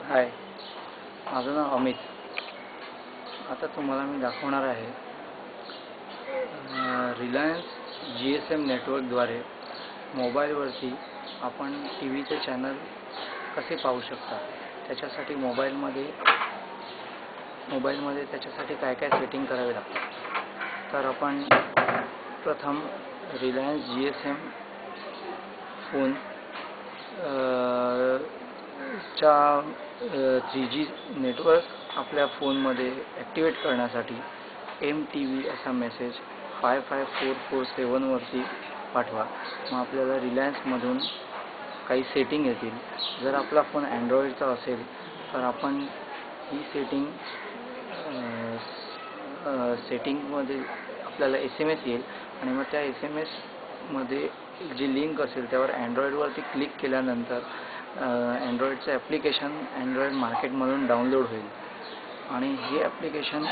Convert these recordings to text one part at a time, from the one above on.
हाय, माझं नाव अमित. आता तुम्हाला मी दाखवणार आहे रिलायन्स GSM नेटवर्कद्वारे मोबाईलवरती आपण टीव्हीचे चॅनल कसे पाहू शकता. त्याच्यासाठी मोबाईलमध्ये त्याच्यासाठी काय काय सेटिंग करावे लागतात. तर आपण प्रथम रिलायन्स GSM फोन चा 3G नेटवर्क आपल्या फोनमध्ये ॲक्टिवेट करण्यासाठी MTV असा मेसेज 55447 वरती पाठवा. मग आपल्याला रिलायन्समधून काही सेटिंग येतील. जर आपला फोन अँड्रॉइडचा असेल तर आपण ही सेटिंगमध्ये आपल्याला SMS येईल आणि मग त्या SMSमध्ये जी लिंक असेल त्यावर अँड्रॉइडवरती क्लिक केल्यानंतर अँड्रॉइडचं ॲप्लिकेशन अँड्रॉइड मार्केटमधून डाउनलोड होईल आणि हे ॲप्लिकेशन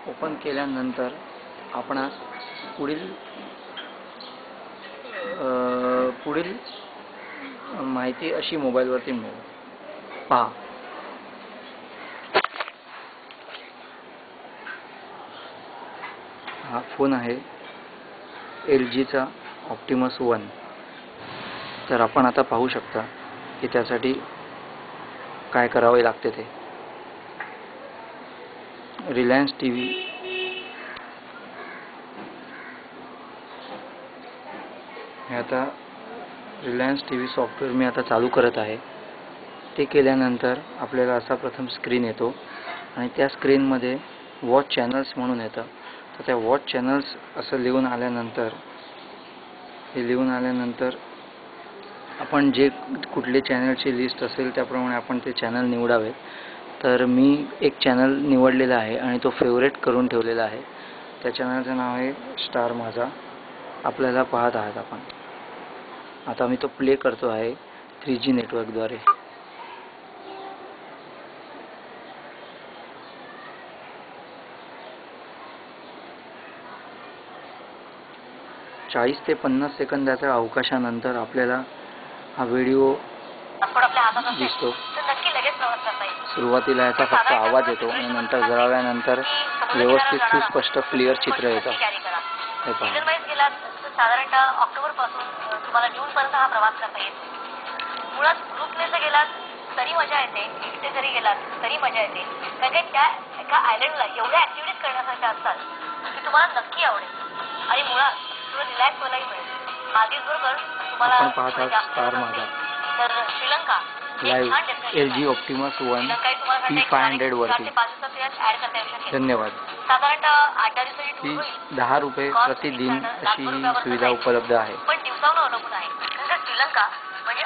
ओपन केल्यानंतर आपणास पुढील माहिती अशी मोबाईलवरती मिळेल. पहा, हा फोन आहे LGचा ऑप्टिमस 1. तर आपण आता पाहू शकता की त्यासाठी काय करावे लागते. ते रिलायन्स TV आता रिलायन्स TV सॉफ्टवेअर मी आता चालू करत आहे. ते केल्यानंतर आपल्याला असा प्रथम स्क्रीन येतो आणि त्या स्क्रीनमध्ये वॉच चॅनल्स म्हणून येतं. तर त्या वॉच चॅनल्स असं लिहून आल्यानंतर आपण जे कुठले चॅनलची लिस्ट असेल त्याप्रमाणे आपण ते चॅनल निवडावे. तर मी एक चॅनल निवडलेला आहे आणि तो फेवरेट करून ठेवलेला आहे. त्या चॅनलचं नाव आहे स्टार माझा. आपल्याला पाहत आहात आपण. आता मी तो प्ले करतो आहे 3G नेटवर्कद्वारे. चाळीस ते 50 सेकंदाच्या अवकाशानंतर आपल्याला हा व्हिडिओ दिसतो. सुरुवातीला याचा फक्त आवाज येतो आणि नंतर जरा वेळानंतर व्यवस्थित सुस्पष्ट क्लिअर चित्र येतं. हे पहा. साधारणतः ऑक्टोबर पासून तुम्हाला जून पर्यंत हा प्रवास करता येतो. मुळात ग्रुपने जर गेलात तरी मजा येते, एकटे जरी गेलात तरी मजा येते. कारण त्या एका आयलंडला एवढ्या ऍक्टिव्हिटीज करण्यासारख्या असतात की तुम्हाला नक्की आवडेल आणि मुळात थोडं रिलॅक्स व्हायलाही मिळेल. मागील बरोबर तुम्हाला स्टार माझा तर Sri Lanka live LG Optimus 1 P500 वरती. धन्यवाद. साधारणतः 8 दिवसाची ही 10 रुपये प्रतिदिन अशी ही सुविधा उपलब्ध आहे. पण दिवसावर अवलंबून आहे. श्रीलंका म्हणजे